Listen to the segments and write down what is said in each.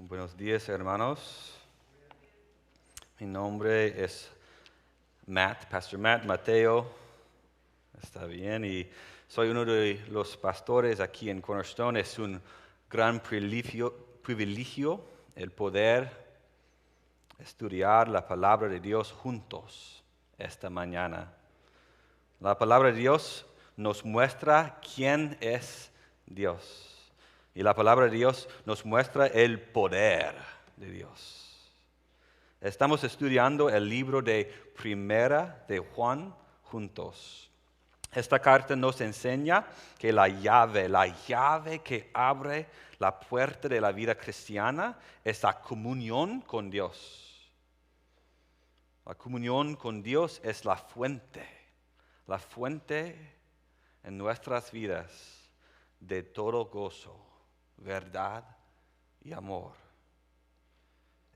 Buenos días, hermanos. Mi nombre es Pastor Matt Mateo. Está bien, y soy uno de los pastores aquí en Cornerstone. Es un gran privilegio el poder estudiar la palabra de Dios juntos esta mañana. La palabra de Dios nos muestra quién es Dios. Y la palabra de Dios nos muestra el poder de Dios. Estamos estudiando el libro de Primera de Juan juntos. Esta carta nos enseña que la llave que abre la puerta de la vida cristiana es la comunión con Dios. La comunión con Dios es la fuente en nuestras vidas de todo gozo, verdad y amor.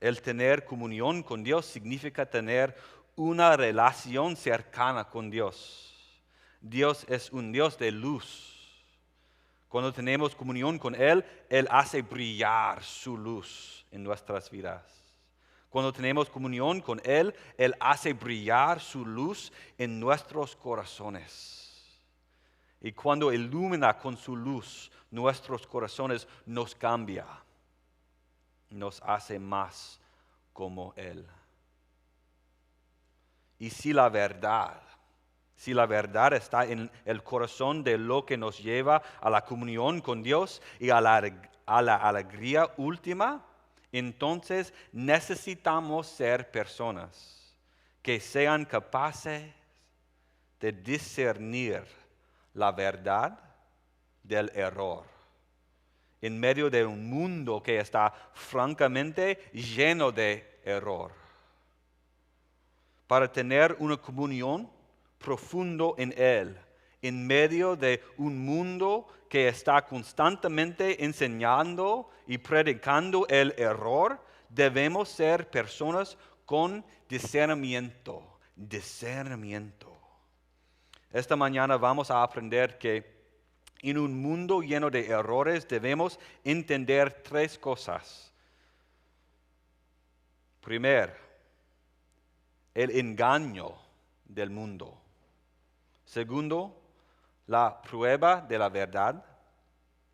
El tener comunión con Dios significa tener una relación cercana con Dios. Dios es un Dios de luz. Cuando tenemos comunión con Él, Él hace brillar su luz en nuestras vidas. Cuando tenemos comunión con Él, Él hace brillar su luz en nuestros corazones. Y cuando ilumina con su luz nuestros corazones, nos cambia, nos hace más como Él. Y si la verdad está en el corazón de lo que nos lleva a la comunión con Dios y a la alegría última, entonces necesitamos ser personas que sean capaces de discernir la verdad del error en medio de un mundo que está francamente lleno de error. Para tener una comunión profundo en Él, en medio de un mundo que está constantemente enseñando y predicando el error, debemos ser personas con discernimiento. Esta mañana vamos a aprender que en un mundo lleno de errores debemos entender tres cosas. Primero, el engaño del mundo. Segundo, la prueba de la verdad.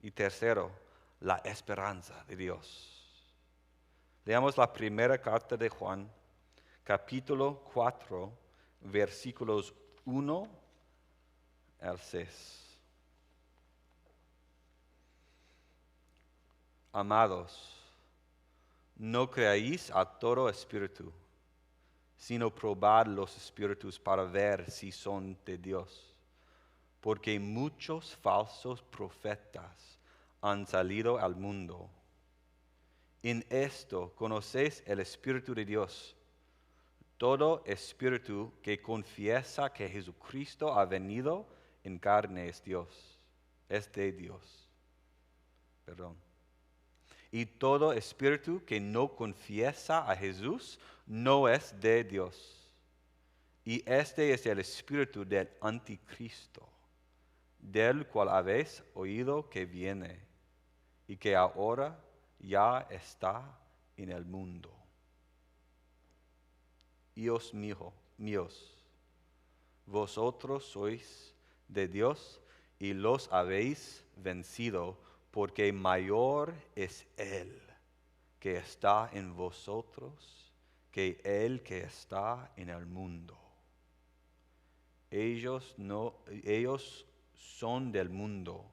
Y tercero, la esperanza de Dios. Leamos la primera carta de Juan, capítulo 4, versículos 1 al 6. Amados, no creáis a todo espíritu, sino probad los espíritus para ver si son de Dios. Porque muchos falsos profetas han salido al mundo. En esto conocéis el Espíritu de Dios. Todo espíritu que confiesa que Jesucristo ha venido en carne es de Dios. Y todo espíritu que no confiesa a Jesús no es de Dios. Y este es el espíritu del anticristo, del cual habéis oído que viene y que ahora ya está en el mundo. Hijos míos, vosotros sois de Dios y los habéis vencido, porque mayor es Él que está en vosotros que el que está en el mundo. Ellos son del mundo,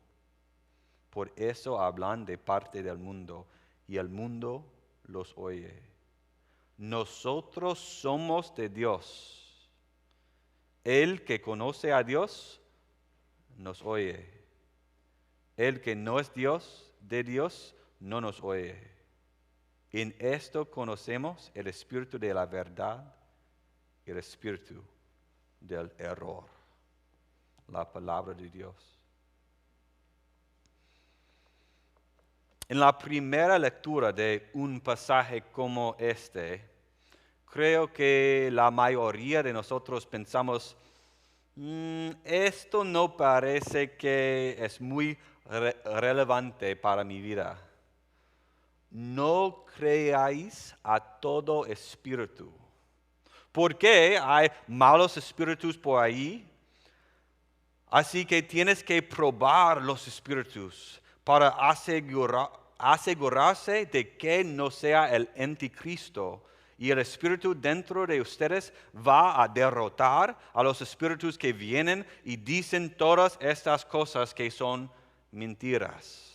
por eso hablan de parte del mundo, y el mundo los oye. Nosotros somos de Dios. El que conoce a Dios nos oye. El que no es de Dios, no nos oye. En esto conocemos el espíritu de la verdad y el espíritu del error. La palabra de Dios. En la primera lectura de un pasaje como este, creo que la mayoría de nosotros pensamos, esto no parece que es muy relevante para mi vida. no creáis a todo espíritu. Porque hay malos espíritus por ahí. Así que tienes que probar los espíritus para asegurarse de que no sea el anticristo. Y el espíritu dentro de ustedes va a derrotar a los espíritus que vienen y dicen todas estas cosas que son mentiras.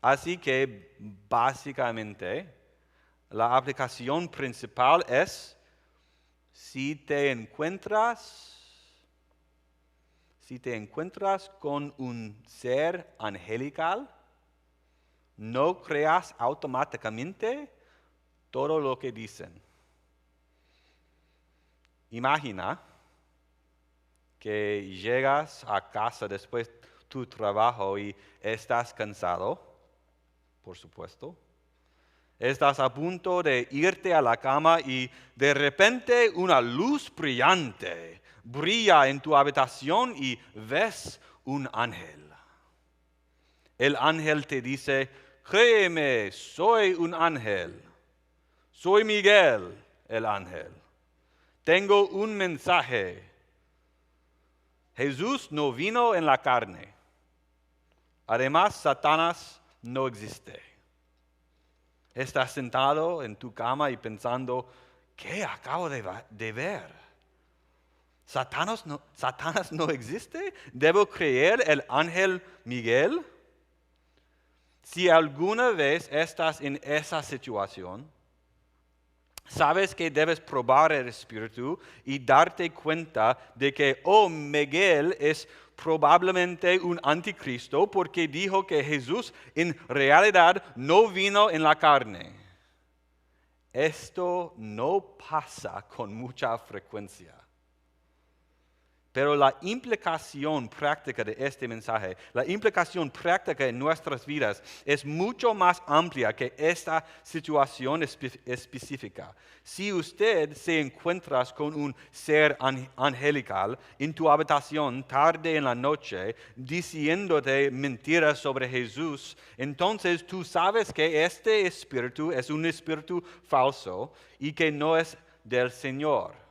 Así que básicamente la aplicación principal es si te encuentras con un ser angelical, no creas automáticamente todo lo que dicen. Imagina que llegas a casa después de tu trabajo y estás cansado, por supuesto. Estás a punto de irte a la cama y de repente una luz brillante brilla en tu habitación y ves un ángel. El ángel te dice, créeme, soy un ángel. Soy Miguel, el ángel. Tengo un mensaje. Jesús no vino en la carne. Además, Satanás no existe. Estás sentado en tu cama y pensando, ¿qué acabo de ver? ¿Satanás no existe? ¿Debo creer el ángel Miguel? Si alguna vez estás en esa situación, sabes que debes probar el espíritu y darte cuenta de que, Miguel es probablemente un anticristo porque dijo que Jesús en realidad no vino en la carne. Esto no pasa con mucha frecuencia. Pero la implicación práctica de este mensaje, la implicación práctica en nuestras vidas es mucho más amplia que esta situación específica. Si usted se encuentra con un ser angelical en tu habitación tarde en la noche diciéndote mentiras sobre Jesús, entonces tú sabes que este espíritu es un espíritu falso y que no es del Señor.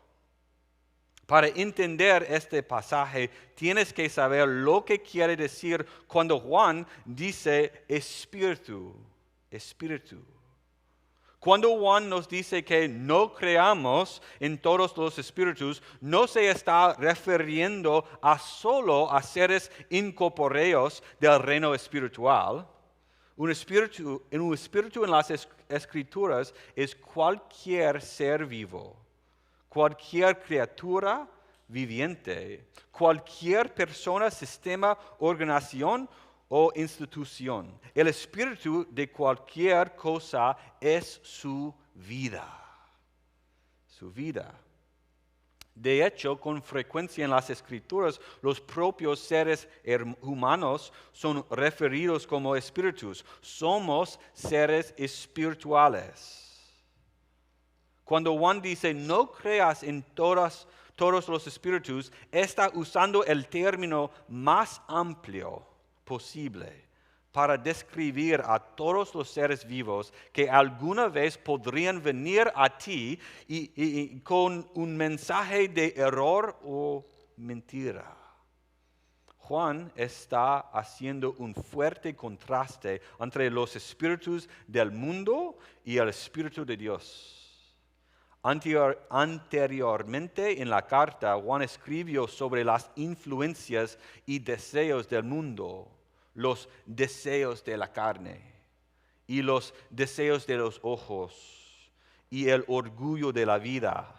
Para entender este pasaje, tienes que saber lo que quiere decir cuando Juan dice espíritu, espíritu. Cuando Juan nos dice que no creamos en todos los espíritus, no se está refiriendo solo a seres incorpóreos del reino espiritual. Un espíritu en las Escrituras es cualquier ser vivo. Cualquier criatura viviente, cualquier persona, sistema, organización o institución. El espíritu de cualquier cosa es su vida. Su vida. De hecho, con frecuencia en las Escrituras, los propios seres humanos son referidos como espíritus. Somos seres espirituales. Cuando Juan dice, no creas en todos los espíritus, está usando el término más amplio posible para describir a todos los seres vivos que alguna vez podrían venir a ti y con un mensaje de error o mentira. Juan está haciendo un fuerte contraste entre los espíritus del mundo y el espíritu de Dios. Anteriormente en la carta, Juan escribió sobre las influencias y deseos del mundo, los deseos de la carne y los deseos de los ojos y el orgullo de la vida.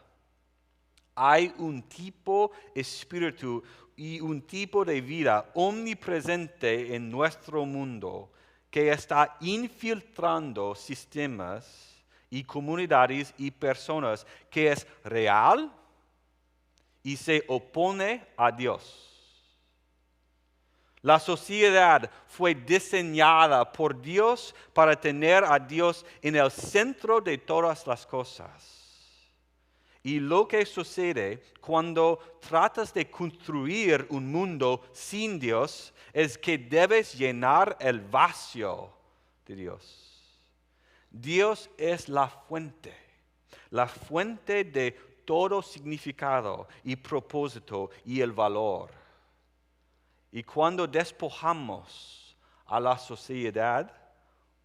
Hay un tipo de espíritu y un tipo de vida omnipresente en nuestro mundo que está infiltrando sistemas y comunidades y personas que es real y se opone a Dios. La sociedad fue diseñada por Dios para tener a Dios en el centro de todas las cosas. Y lo que sucede cuando tratas de construir un mundo sin Dios es que debes llenar el vacío de Dios. Dios es la fuente de todo significado y propósito y el valor. Y cuando despojamos a la sociedad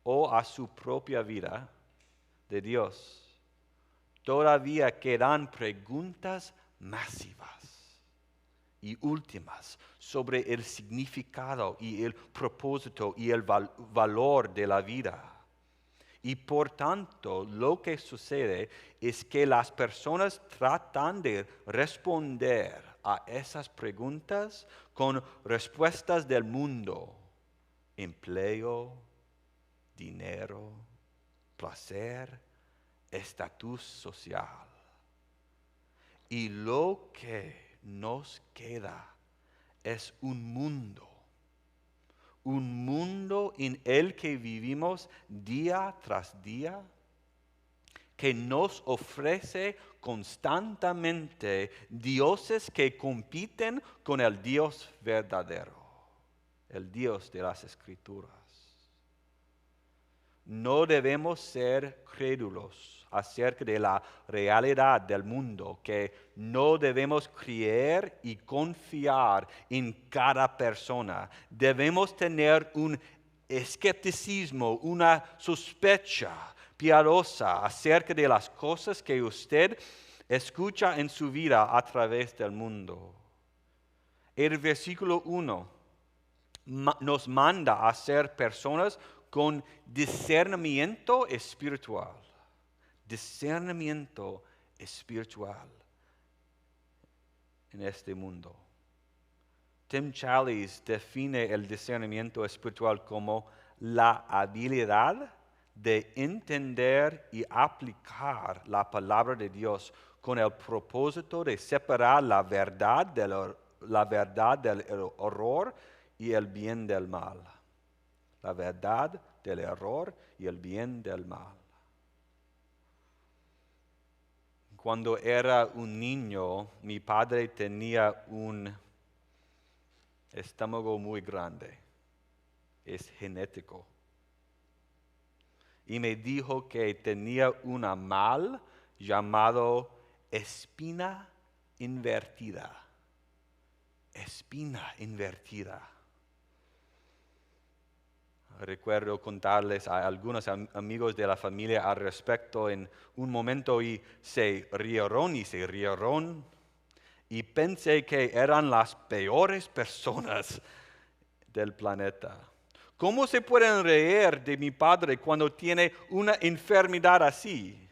o a su propia vida de Dios, todavía quedan preguntas masivas y últimas sobre el significado y el propósito y el valor de la vida. Y por tanto, lo que sucede es que las personas tratan de responder a esas preguntas con respuestas del mundo: empleo, dinero, placer, estatus social. Y lo que nos queda es un mundo en el que vivimos día tras día, que nos ofrece constantemente dioses que compiten con el Dios verdadero, el Dios de las Escrituras. No debemos ser crédulos acerca de la realidad del mundo, que no debemos creer y confiar en cada persona. Debemos tener un escepticismo, una sospecha piadosa acerca de las cosas que usted escucha en su vida a través del mundo. El versículo 1 nos manda a ser personas con discernimiento espiritual. Discernimiento espiritual en este mundo. Tim Challies define el discernimiento espiritual como la habilidad de entender y aplicar la palabra de Dios con el propósito de separar la verdad del error y el bien del mal. La verdad del error y el bien del mal. Cuando era un niño, mi padre tenía un estómago muy grande. Es genético. Y me dijo que tenía una mal llamado espina invertida. Espina invertida. Recuerdo contarles a algunos amigos de la familia al respecto en un momento y se rieron y pensé que eran las peores personas del planeta. ¿Cómo se pueden reír de mi padre cuando tiene una enfermedad así?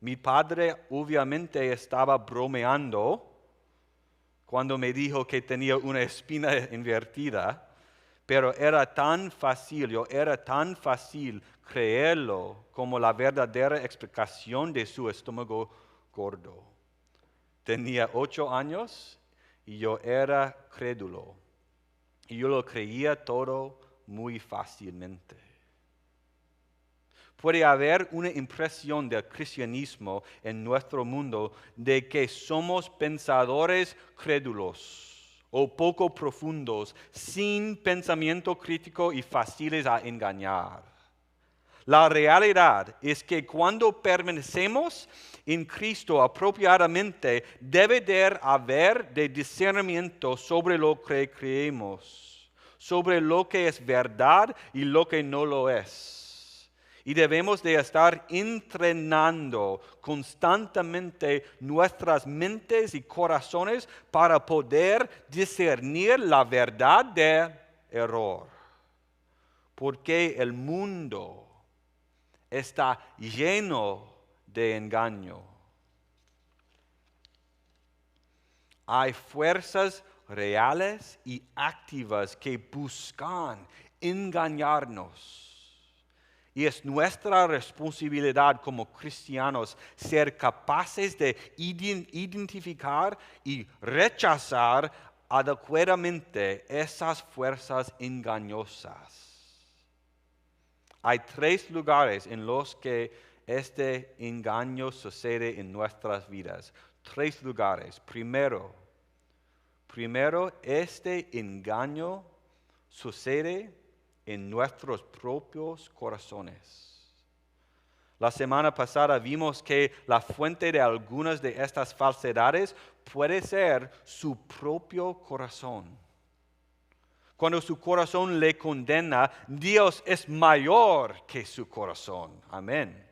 Mi padre obviamente estaba bromeando cuando me dijo que tenía una espina invertida. Pero era tan fácil creerlo como la verdadera explicación de su estómago gordo. Tenía 8 años y yo era crédulo. Y yo lo creía todo muy fácilmente. Puede haber una impresión del cristianismo en nuestro mundo de que somos pensadores crédulos o poco profundos, sin pensamiento crítico y fáciles a engañar. La realidad es que cuando permanecemos en Cristo apropiadamente, debe de haber discernimiento sobre lo que creemos, sobre lo que es verdad y lo que no lo es. Y debemos de estar entrenando constantemente nuestras mentes y corazones para poder discernir la verdad del error. Porque el mundo está lleno de engaño. Hay fuerzas reales y activas que buscan engañarnos. Y es nuestra responsabilidad como cristianos ser capaces de identificar y rechazar adecuadamente esas fuerzas engañosas. Hay 3 lugares en los que este engaño sucede en nuestras vidas. 3 lugares. Primero, este engaño sucede en nuestros propios corazones. La semana pasada vimos que la fuente de algunas de estas falsedades puede ser su propio corazón. Cuando su corazón le condena, Dios es mayor que su corazón. Amén.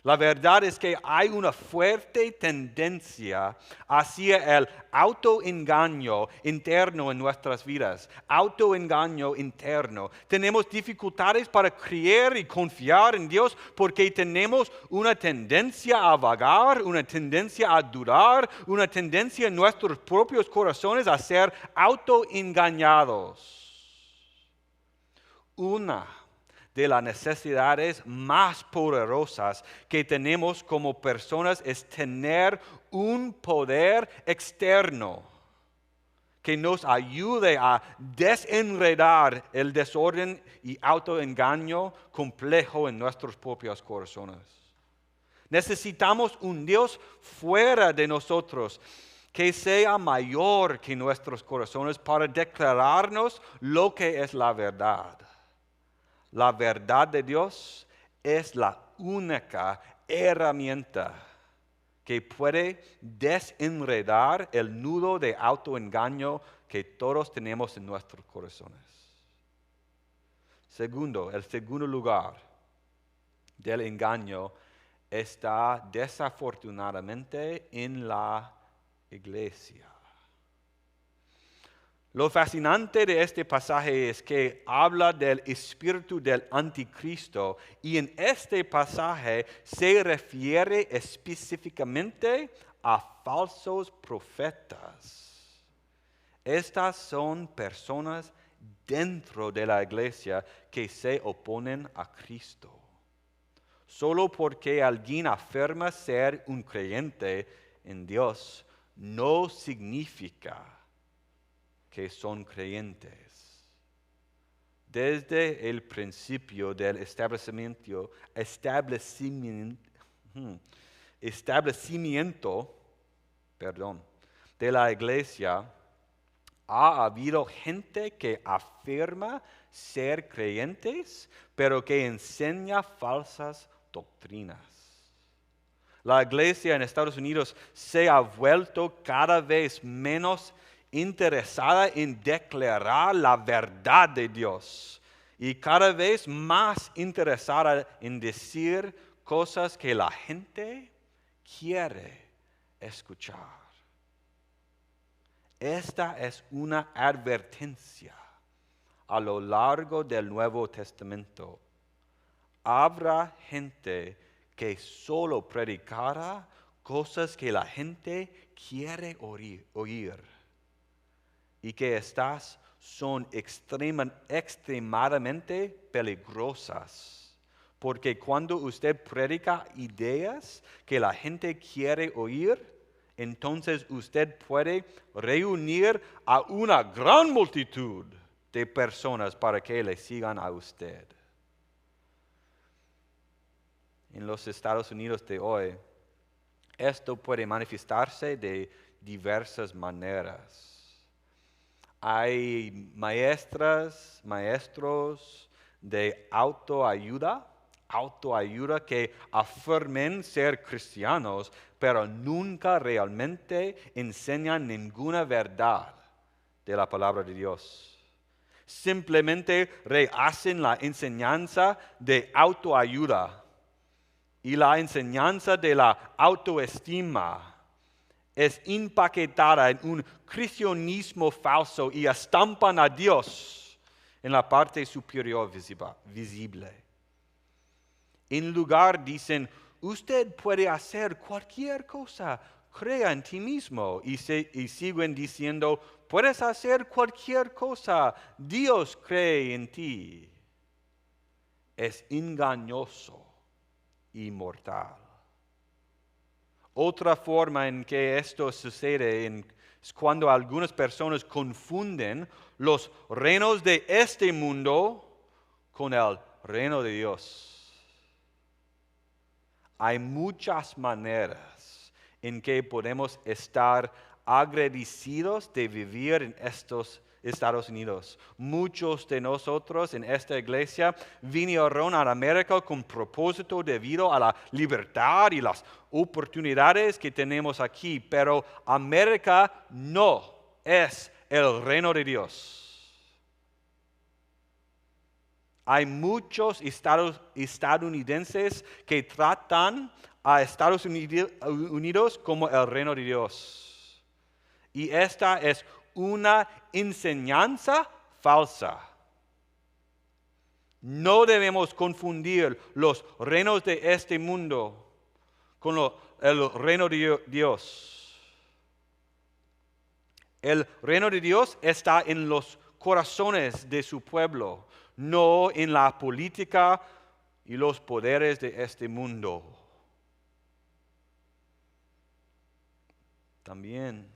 La verdad es que hay una fuerte tendencia hacia el autoengaño interno en nuestras vidas. Autoengaño interno. Tenemos dificultades para creer y confiar en Dios porque tenemos una tendencia a vagar, una tendencia a dudar, una tendencia en nuestros propios corazones a ser autoengañados. Una de las necesidades más poderosas que tenemos como personas es tener un poder externo que nos ayude a desenredar el desorden y autoengaño complejo en nuestros propios corazones. Necesitamos un Dios fuera de nosotros que sea mayor que nuestros corazones para declararnos lo que es la verdad. La verdad de Dios es la única herramienta que puede desenredar el nudo de autoengaño que todos tenemos en nuestros corazones. Segundo, el segundo lugar del engaño está desafortunadamente en la iglesia. Lo fascinante de este pasaje es que habla del espíritu del anticristo y en este pasaje se refiere específicamente a falsos profetas. Estas son personas dentro de la iglesia que se oponen a Cristo. Solo porque alguien afirma ser un creyente en Dios no significa que son creyentes. Desde el principio del establecimiento de la iglesia, ha habido gente que afirma ser creyentes, pero que enseña falsas doctrinas. La iglesia en Estados Unidos se ha vuelto cada vez menos interesada en declarar la verdad de Dios y cada vez más interesada en decir cosas que la gente quiere escuchar. Esta es una advertencia a lo largo del Nuevo Testamento. Habrá gente que solo predicará cosas que la gente quiere oír. Y que estas son extremadamente peligrosas. Porque cuando usted predica ideas que la gente quiere oír, entonces usted puede reunir a una gran multitud de personas para que le sigan a usted. En los Estados Unidos de hoy, esto puede manifestarse de diversas maneras. Hay maestros de autoayuda que afirmen ser cristianos, pero nunca realmente enseñan ninguna verdad de la palabra de Dios. Simplemente rehacen la enseñanza de autoayuda y la enseñanza de la autoestima. Es empaquetada en un cristianismo falso y estampan a Dios en la parte superior visible. En lugar dicen, usted puede hacer cualquier cosa, crea en ti mismo. Y siguen diciendo, puedes hacer cualquier cosa, Dios cree en ti. Es engañoso y mortal. Otra forma en que esto sucede es cuando algunas personas confunden los reinos de este mundo con el reino de Dios. Hay muchas maneras en que podemos estar agradecidos de vivir en Estados Unidos. Muchos de nosotros en esta iglesia vinieron a América con propósito debido a la libertad y las oportunidades que tenemos aquí, pero América no es el reino de Dios. Hay muchos estadounidenses que tratan a Estados Unidos como el reino de Dios. Y esta es una enseñanza falsa. No debemos confundir los reinos de este mundo con el reino de Dios. El reino de Dios está en los corazones de su pueblo, no en la política y los poderes de este mundo. También,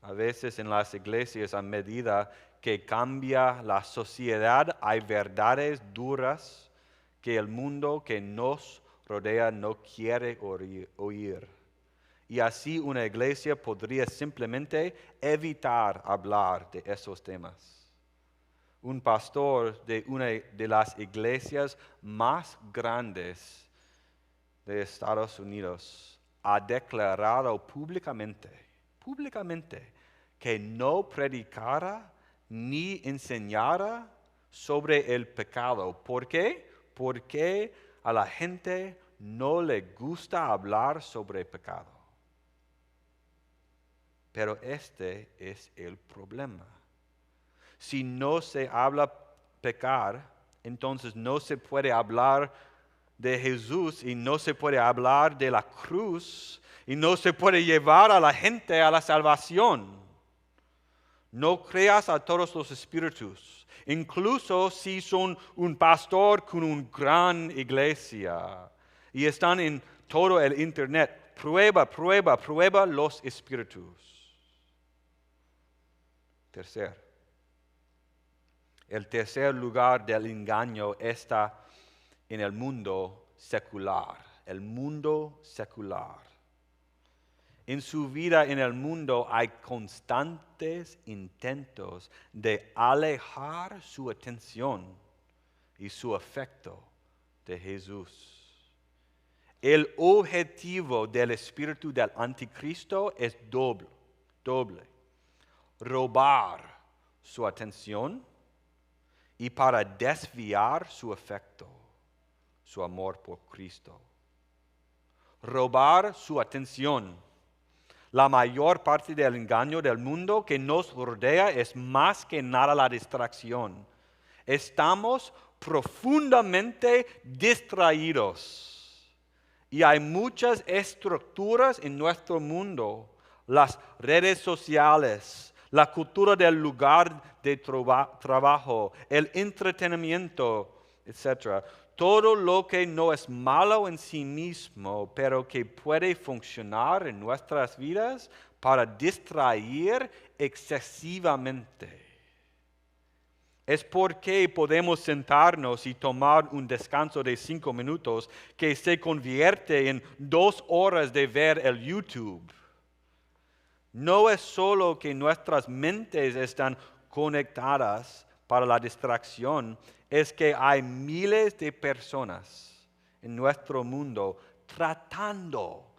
a veces en las iglesias, a medida que cambia la sociedad, hay verdades duras que el mundo que nos rodea no quiere oír. Y así una iglesia podría simplemente evitar hablar de esos temas. Un pastor de una de las iglesias más grandes de Estados Unidos ha declarado públicamente que no predicara ni enseñara sobre el pecado. ¿Por qué? Porque a la gente no le gusta hablar sobre pecado. Pero este es el problema. Si no se habla pecar, entonces no se puede hablar de Jesús y no se puede hablar de la cruz y no se puede llevar a la gente a la salvación. No creas a todos los espíritus, incluso si son un pastor con una gran iglesia y están en todo el internet. Prueba los espíritus. El tercer lugar del engaño está en el mundo secular. El mundo secular. En su vida en el mundo hay constantes intentos de alejar su atención y su afecto de Jesús. El objetivo del espíritu del anticristo es doble. Robar su atención y para desviar su afecto, su amor por Cristo. Robar su atención. La mayor parte del engaño del mundo que nos rodea es más que nada la distracción. Estamos profundamente distraídos. Y hay muchas estructuras en nuestro mundo, las redes sociales, la cultura del lugar de trabajo, el entretenimiento, etc. Todo lo que no es malo en sí mismo, pero que puede funcionar en nuestras vidas para distraer excesivamente. Es porque podemos sentarnos y tomar un descanso de 5 minutos que se convierte en 2 horas de ver el YouTube. No es solo que nuestras mentes están conectadas para la distracción, es que hay miles de personas en nuestro mundo tratando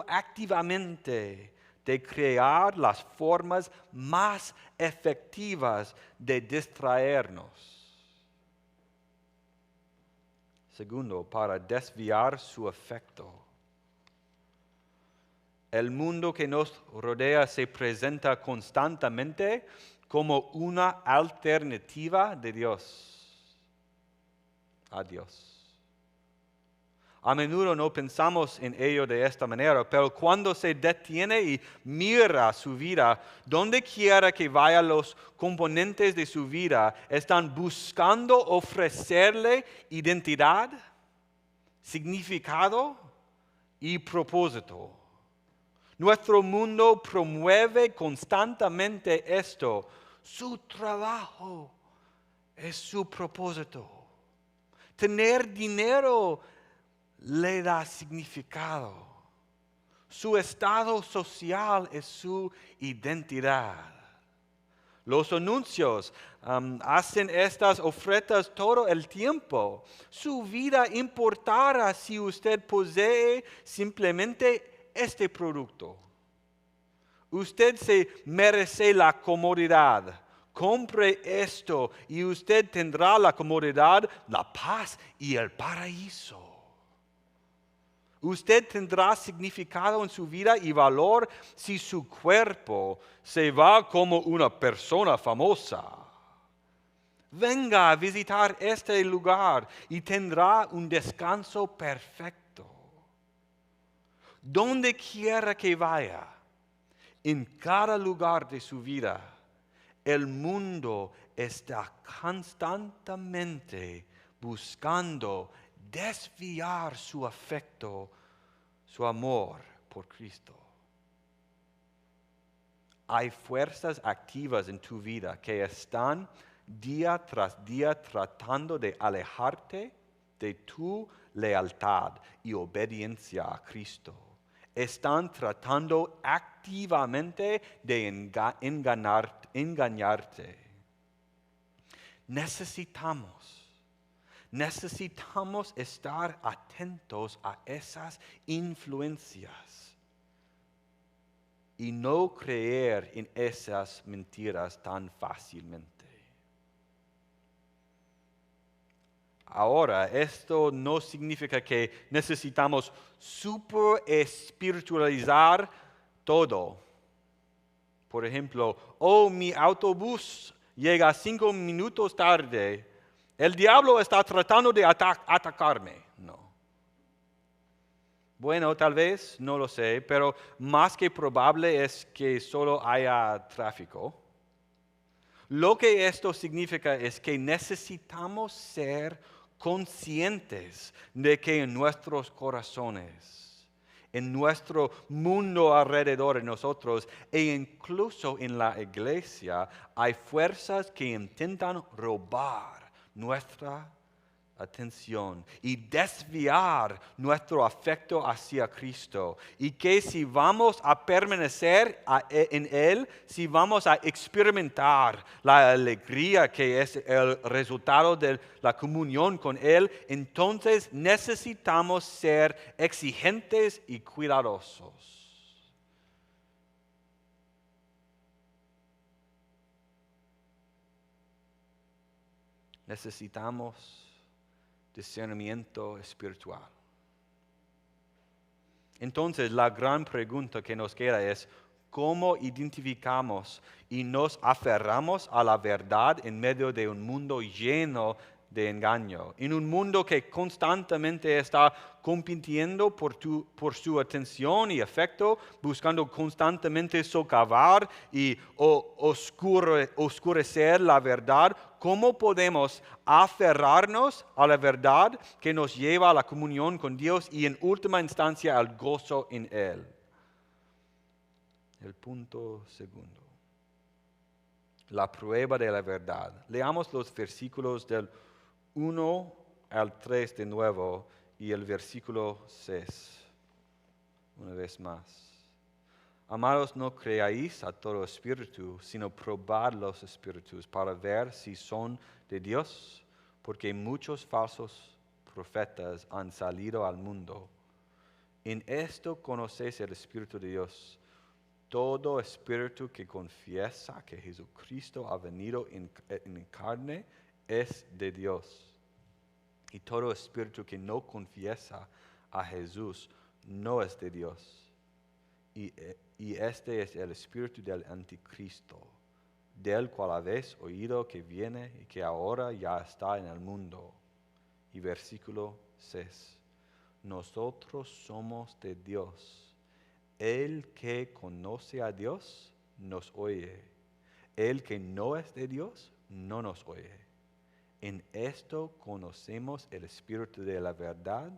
activamente de crear las formas más efectivas de distraernos. Segundo, para desviar su afecto. El mundo que nos rodea se presenta constantemente como una alternativa de Dios, a Dios. A menudo no pensamos en ello de esta manera, pero cuando se detiene y mira su vida, donde quiera que vaya, los componentes de su vida están buscando ofrecerle identidad, significado y propósito. Nuestro mundo promueve constantemente esto. Su trabajo es su propósito. Tener dinero le da significado. Su estado social es su identidad. Los anuncios hacen estas ofertas todo el tiempo. Su vida importará si usted posee simplemente este producto. Usted se merece la comodidad. Compre esto y usted tendrá la comodidad, la paz y el paraíso. Usted tendrá significado en su vida y valor si su cuerpo se va como una persona famosa. Venga a visitar este lugar y tendrá un descanso perfecto. Donde quiera que vaya, en cada lugar de su vida, el mundo está constantemente buscando desviar su afecto, su amor por Cristo. Hay fuerzas activas en tu vida que están día tras día tratando de alejarte de tu lealtad y obediencia a Cristo. Están tratando activamente de engañarte. Necesitamos estar atentos a esas influencias y no creer en esas mentiras tan fácilmente. Ahora, esto no significa que necesitamos super espiritualizar todo. Por ejemplo, mi autobús llega 5 minutos tarde. El diablo está tratando de atacarme. No. Bueno, tal vez, no lo sé, pero más que probable es que solo haya tráfico. Lo que esto significa es que necesitamos ser conscientes de que en nuestros corazones, en nuestro mundo alrededor de nosotros e incluso en la iglesia hay fuerzas que intentan robar nuestra atención y desviar nuestro afecto hacia Cristo. Y que si vamos a permanecer en Él, si vamos a experimentar la alegría que es el resultado de la comunión con Él, entonces necesitamos ser exigentes y cuidadosos. Necesitamos discernimiento espiritual. Entonces, la gran pregunta que nos queda es, ¿cómo identificamos y nos aferramos a la verdad en medio de un mundo lleno de engaño? En un mundo que constantemente está compitiendo por su atención y afecto, buscando constantemente socavar y oscurecer la verdad, ¿cómo podemos aferrarnos a la verdad que nos lleva a la comunión con Dios y en última instancia al gozo en Él? El punto segundo. La prueba de la verdad. Leamos los versículos del 1 al 3 de nuevo y el versículo 6. Una vez más. Amados, no creáis a todo espíritu, sino probad los espíritus para ver si son de Dios, porque muchos falsos profetas han salido al mundo. En esto conocéis el Espíritu de Dios. Todo espíritu que confiesa que Jesucristo ha venido en carne es de Dios. Y todo espíritu que no confiesa a Jesús no es de Dios. Y este es el espíritu del anticristo, del cual habéis oído que viene y que ahora ya está en el mundo. Y versículo 6. Nosotros somos de Dios. El que conoce a Dios nos oye. El que no es de Dios no nos oye. En esto conocemos el espíritu de la verdad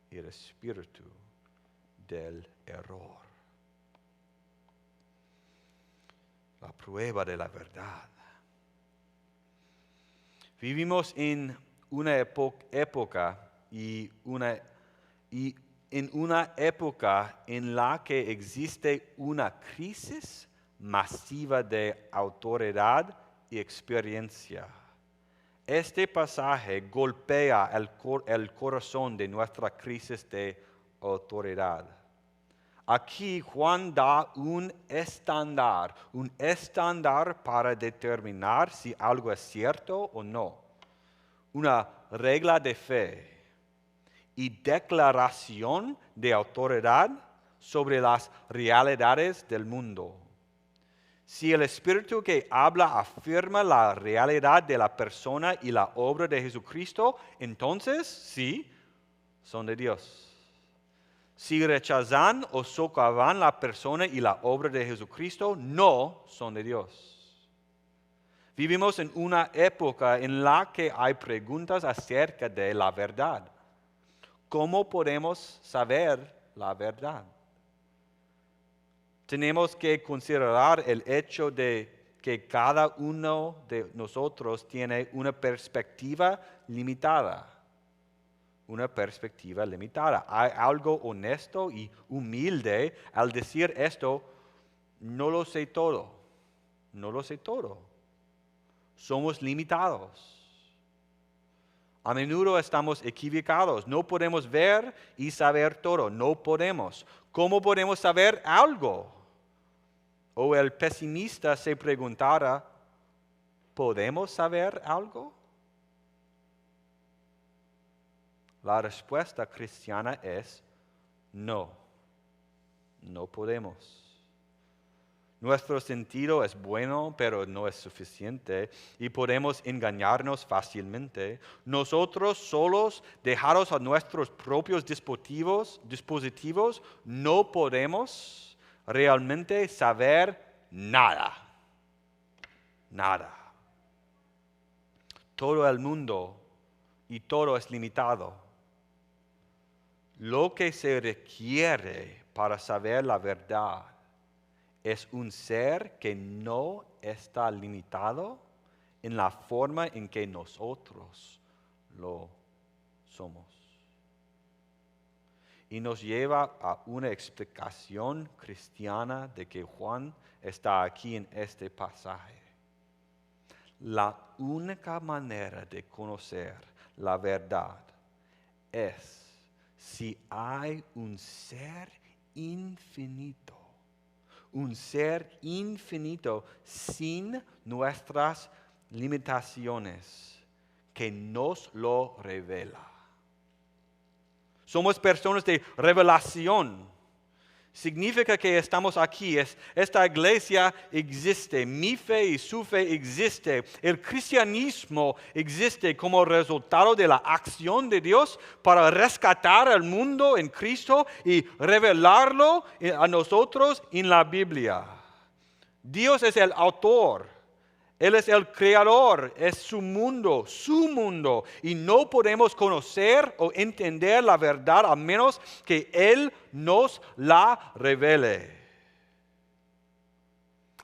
y el espíritu del error. La prueba de la verdad. Vivimos en una época en una época en la que existe una crisis masiva de autoridad y experiencia. Este pasaje golpea el corazón de nuestra crisis de autoridad. Aquí Juan da un estándar para determinar si algo es cierto o no. Una regla de fe y declaración de autoridad sobre las realidades del mundo. Si el Espíritu que habla afirma la realidad de la persona y la obra de Jesucristo, entonces sí, son de Dios. Si rechazan o socavan la persona y la obra de Jesucristo, no son de Dios. Vivimos en una época en la que hay preguntas acerca de la verdad. ¿Cómo podemos saber la verdad? Tenemos que considerar el hecho de que cada uno de nosotros tiene una perspectiva limitada. Una perspectiva limitada. Hay algo honesto y humilde al decir esto, no lo sé todo. No lo sé todo. Somos limitados. A menudo estamos equivocados. No podemos ver y saber todo. No podemos. ¿Cómo podemos saber algo? O el pesimista se preguntara, ¿podemos saber algo? La respuesta cristiana es no. No podemos. Nuestro sentido es bueno, pero no es suficiente y podemos engañarnos fácilmente. Nosotros solos, dejados a nuestros propios dispositivos, no podemos realmente saber nada. Nada. Todo el mundo y todo es limitado. Lo que se requiere para saber la verdad es un ser que no está limitado en la forma en que nosotros lo somos. Y nos lleva a una explicación cristiana de que Juan está aquí en este pasaje. La única manera de conocer la verdad es si hay un ser infinito sin nuestras limitaciones, que nos lo revela. Somos personas de revelación. Significa que estamos aquí. Esta iglesia existe. Mi fe y su fe existe. El cristianismo existe como resultado de la acción de Dios para rescatar al mundo en Cristo y revelarlo a nosotros en la Biblia. Dios es el autor. Él es el creador, es su mundo, y no podemos conocer o entender la verdad a menos que Él nos la revele.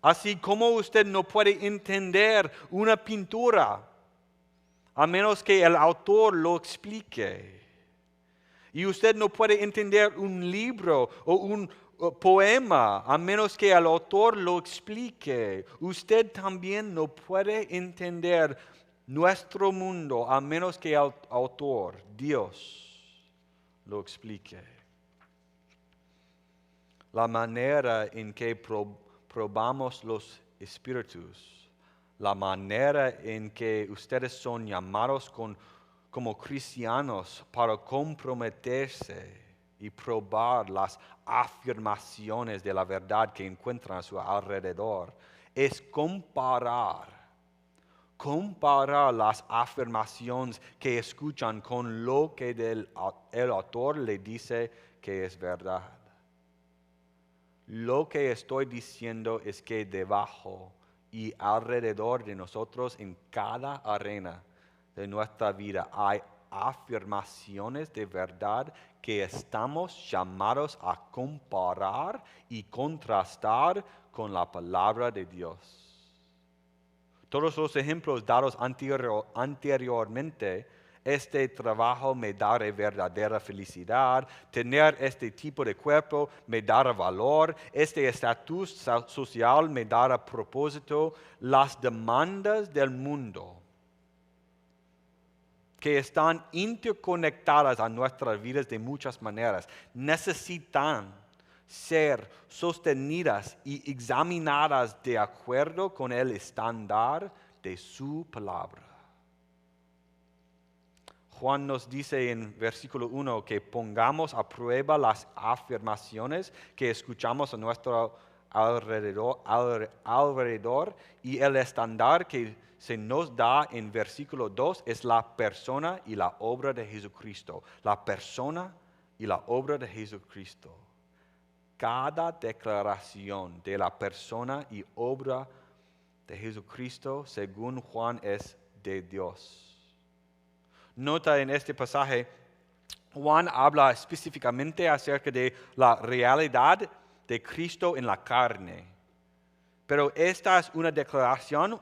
Así como usted no puede entender una pintura a menos que el autor lo explique. Y usted no puede entender un libro o un poema a menos que el autor lo explique. Usted también no puede entender nuestro mundo a menos que el autor, Dios, lo explique. La manera en que probamos los espíritus, la manera en que ustedes son llamados como cristianos para comprometerse y probar las afirmaciones de la verdad que encuentran a su alrededor, es comparar las afirmaciones que escuchan con lo que el autor le dice que es verdad. Lo que estoy diciendo es que debajo y alrededor de nosotros en cada arena de nuestra vida hay afirmaciones de verdad que estamos llamados a comparar y contrastar con la palabra de Dios. Todos los ejemplos dados anteriormente este trabajo me dará verdadera felicidad, tener este tipo de cuerpo me dará valor, este estatus social me dará propósito. Las demandas del mundo que están interconectadas a nuestras vidas de muchas maneras, necesitan ser sostenidas y examinadas de acuerdo con el estándar de su palabra. Juan nos dice en versículo 1 que pongamos a prueba las afirmaciones que escuchamos a nuestro alrededor, y el estándar que se nos da en versículo 2 es la persona y la obra de Jesucristo. La persona y la obra de Jesucristo. Cada declaración de la persona y obra de Jesucristo, según Juan, es de Dios. Nota en este pasaje, Juan habla específicamente acerca de la realidad de Cristo en la carne. Pero esta es una declaración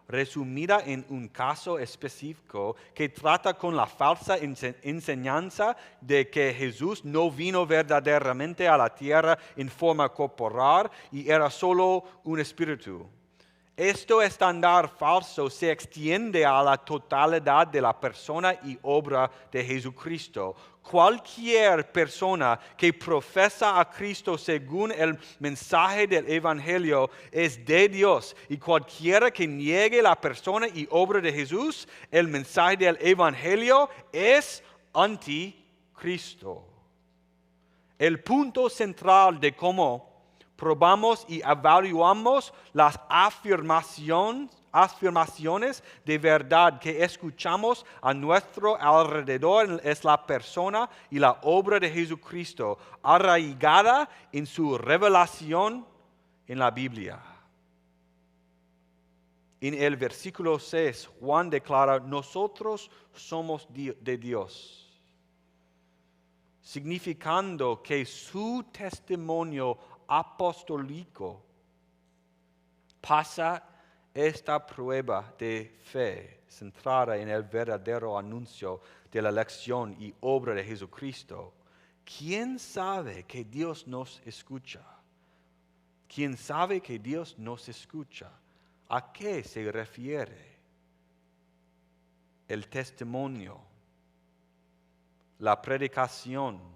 resumida en un caso específico que trata con la falsa enseñanza de que Jesús no vino verdaderamente a la tierra en forma corporal y era solo un espíritu. Este estándar falso se extiende a la totalidad de la persona y obra de Jesucristo. Cualquier persona que profesa a Cristo según el mensaje del Evangelio es de Dios. Y cualquiera que niegue la persona y obra de Jesús, el mensaje del Evangelio, es anticristo. El punto central de cómo probamos y evaluamos las afirmaciones de verdad que escuchamos a nuestro alrededor es la persona y la obra de Jesucristo, arraigada en su revelación en la Biblia. En el versículo 6, Juan declara, nosotros somos de Dios, significando que su testimonio apostólico pasa esta prueba de fe centrada en el verdadero anuncio de la elección y obra de Jesucristo. ¿Quién sabe que Dios nos escucha? ¿Quién sabe que Dios nos escucha? ¿A qué se refiere? El testimonio, la predicación,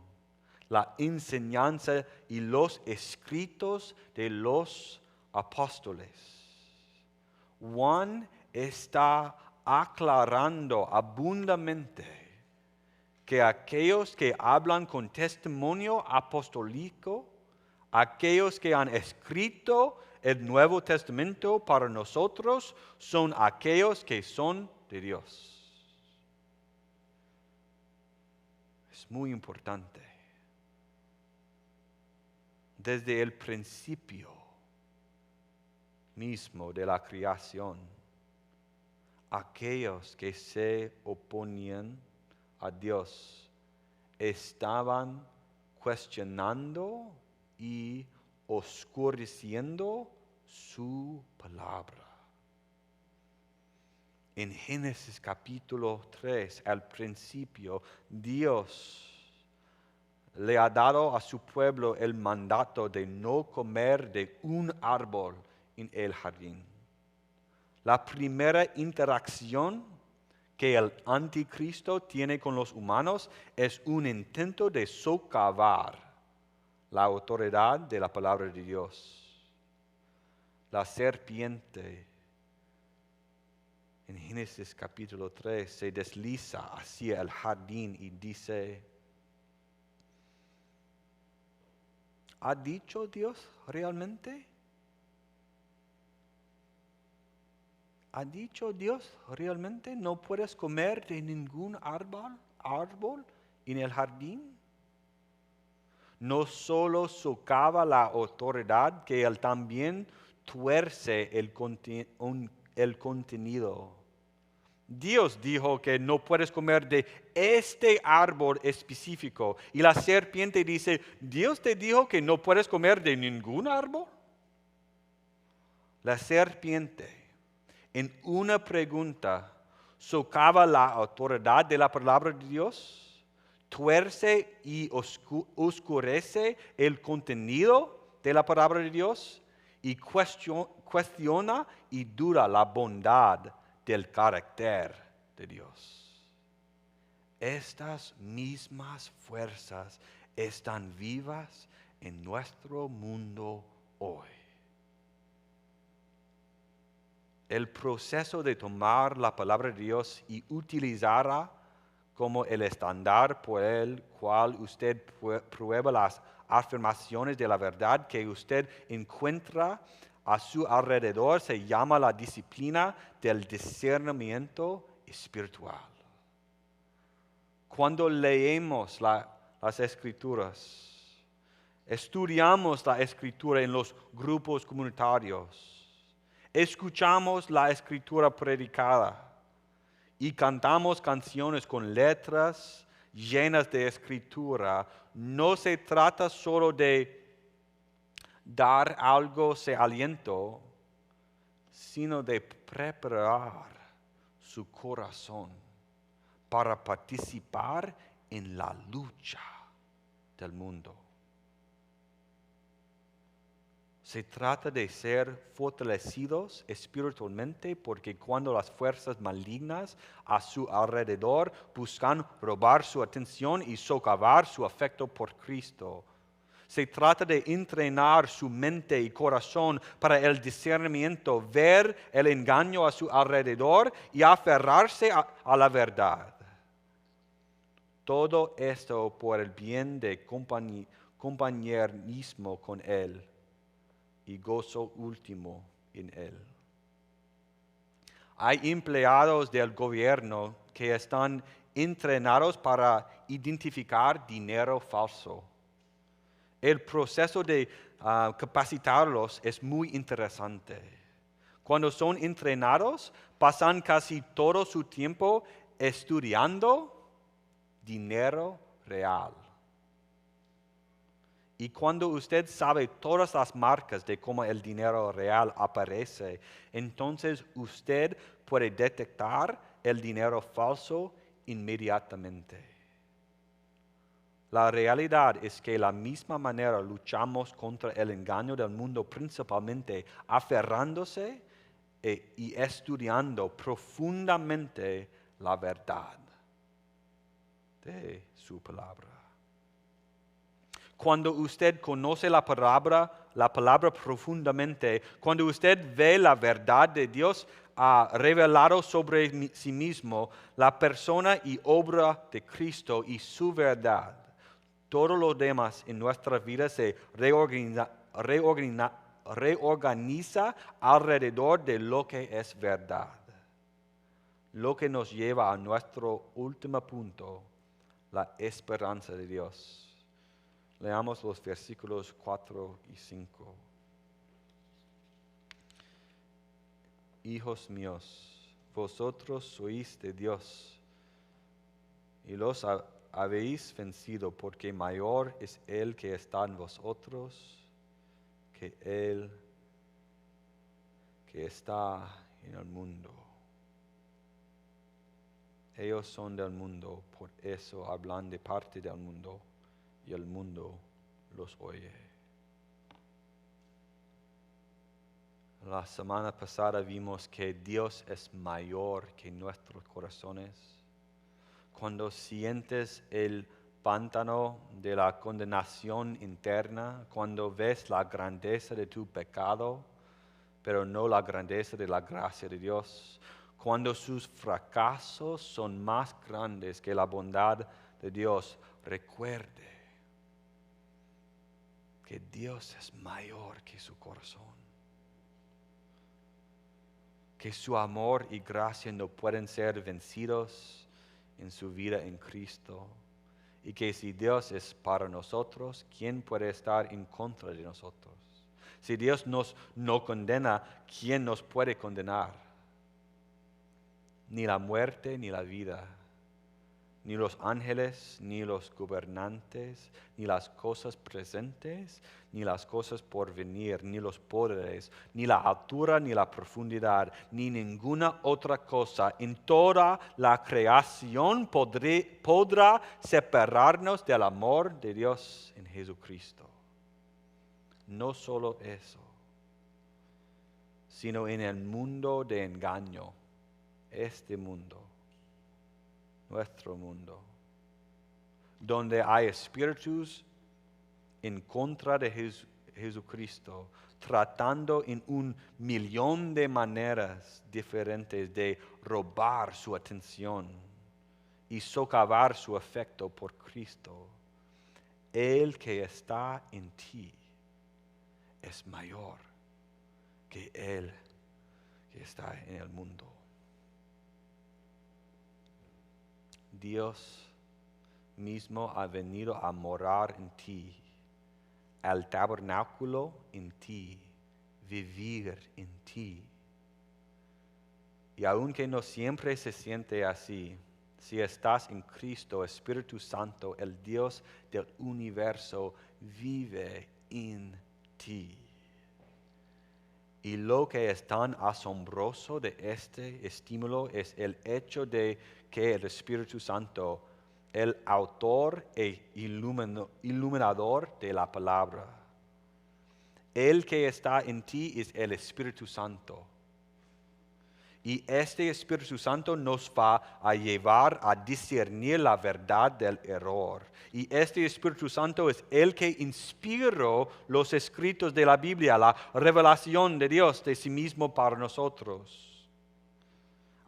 la enseñanza y los escritos de los apóstoles. Juan está aclarando abundantemente que aquellos que hablan con testimonio apostólico, aquellos que han escrito el Nuevo Testamento para nosotros, son aquellos que son de Dios. Es muy importante. Desde el principio mismo de la creación, aquellos que se oponían a Dios estaban cuestionando y oscureciendo su palabra. En Génesis capítulo 3, al principio, Dios le ha dado a su pueblo el mandato de no comer de un árbol en el jardín. La primera interacción que el anticristo tiene con los humanos es un intento de socavar la autoridad de la palabra de Dios. La serpiente en Génesis capítulo 3 se desliza hacia el jardín y dice, ¿ha dicho Dios realmente? ¿Ha dicho Dios realmente no puedes comer de ningún árbol en el jardín? No solo socava la autoridad, que él también tuerce el contenido. Dios dijo que no puedes comer de este árbol específico. Y la serpiente dice, ¿Dios te dijo que no puedes comer de ningún árbol? La serpiente, en una pregunta, socava la autoridad de la palabra de Dios, tuerce y oscurece el contenido de la palabra de Dios y cuestiona y duda la bondad del carácter de Dios. Estas mismas fuerzas están vivas en nuestro mundo hoy. El proceso de tomar la palabra de Dios y utilizarla como el estándar por el cual usted prueba las afirmaciones de la verdad que usted encuentra a su alrededor se llama la disciplina del discernimiento espiritual. Cuando leemos las Escrituras, estudiamos la Escritura en los grupos comunitarios, escuchamos la Escritura predicada y cantamos canciones con letras llenas de Escritura, no se trata solo de dar algo de aliento, sino de preparar su corazón para participar en la lucha del mundo. Se trata de ser fortalecidos espiritualmente porque cuando las fuerzas malignas a su alrededor buscan robar su atención y socavar su afecto por Cristo, se trata de entrenar su mente y corazón para el discernimiento, ver el engaño a su alrededor y aferrarse a la verdad. Todo esto por el bien de compañerismo con Él y gozo último en Él. Hay empleados del gobierno que están entrenados para identificar dinero falso. El proceso de capacitarlos es muy interesante. Cuando son entrenados, pasan casi todo su tiempo estudiando dinero real. Y cuando usted sabe todas las marcas de cómo el dinero real aparece, entonces usted puede detectar el dinero falso inmediatamente. La realidad es que de la misma manera luchamos contra el engaño del mundo, principalmente aferrándose y estudiando profundamente la verdad de su palabra. Cuando usted conoce la palabra profundamente, cuando usted ve la verdad de Dios revelado sobre sí mismo, la persona y obra de Cristo y su verdad, todo lo demás en nuestra vida se reorganiza alrededor de lo que es verdad. Lo que nos lleva a nuestro último punto, la esperanza de Dios. Leamos los versículos 4 y 5. Hijos míos, vosotros sois de Dios y los habéis vencido, porque mayor es el que está en vosotros que el que está en el mundo. Ellos son del mundo, por eso hablan de parte del mundo y el mundo los oye. La semana pasada vimos que Dios es mayor que nuestros corazones. Cuando sientes el pántano de la condenación interna, cuando ves la grandeza de tu pecado, pero no la grandeza de la gracia de Dios, cuando sus fracasos son más grandes que la bondad de Dios, recuerde que Dios es mayor que su corazón, que su amor y gracia no pueden ser vencidos en su vida en Cristo, y que si Dios es para nosotros, ¿quién puede estar en contra de nosotros? Si Dios nos no condena, ¿quién nos puede condenar? Ni la muerte, ni la vida, ni los ángeles, ni los gobernantes, ni las cosas presentes, ni las cosas por venir, ni los poderes, ni la altura, ni la profundidad, ni ninguna otra cosa en toda la creación podrá separarnos del amor de Dios en Jesucristo. No solo eso, sino en el mundo de engaño, este mundo, nuestro mundo, donde hay espíritus en contra de Jesucristo, tratando en 1,000,000 de maneras diferentes de robar su atención y socavar su afecto por Cristo. El que está en ti es mayor que el que está en el mundo. Dios mismo ha venido a morar en ti, al tabernáculo en ti, vivir en ti. Y aunque no siempre se siente así, si estás en Cristo, Espíritu Santo, el Dios del universo, vive en ti. Y lo que es tan asombroso de este estímulo es el hecho de que el Espíritu Santo, el autor e iluminador de la palabra, el que está en ti es el Espíritu Santo. Y este Espíritu Santo nos va a llevar a discernir la verdad del error. Y este Espíritu Santo es el que inspiró los escritos de la Biblia, la revelación de Dios de sí mismo para nosotros.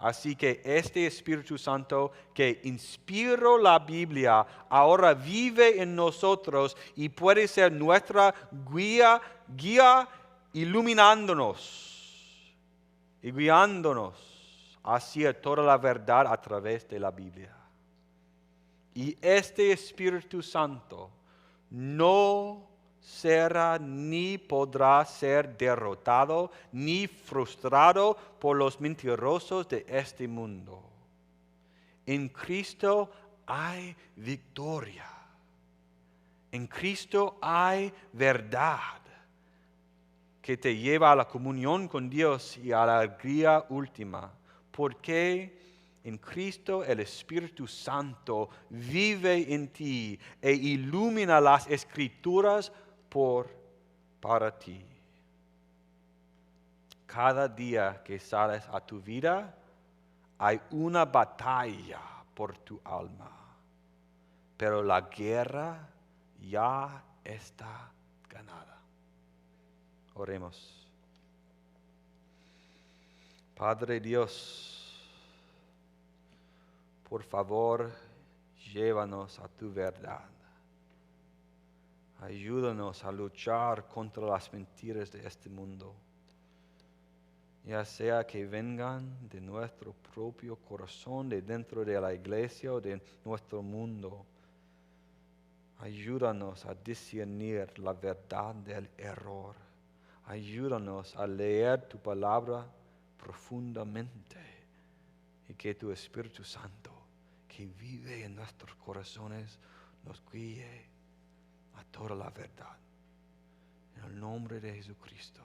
Así que este Espíritu Santo que inspiró la Biblia ahora vive en nosotros y puede ser nuestra guía iluminándonos y guiándonos hacia toda la verdad a través de la Biblia. Y este Espíritu Santo no será ni podrá ser derrotado ni frustrado por los mentirosos de este mundo. En Cristo hay victoria. En Cristo hay verdad que te lleva a la comunión con Dios y a la alegría última. Porque en Cristo el Espíritu Santo vive en ti e ilumina las Escrituras para ti. Cada día que sales a tu vida hay una batalla por tu alma, pero la guerra ya está ganada. Oremos. Padre Dios, por favor, llévanos a tu verdad. Ayúdanos a luchar contra las mentiras de este mundo, ya sea que vengan de nuestro propio corazón, de dentro de la iglesia o de nuestro mundo. Ayúdanos a discernir la verdad del error. Ayúdanos a leer tu palabra profundamente y que tu Espíritu Santo, que vive en nuestros corazones, nos guíe a toda la verdad. En el nombre de Jesucristo.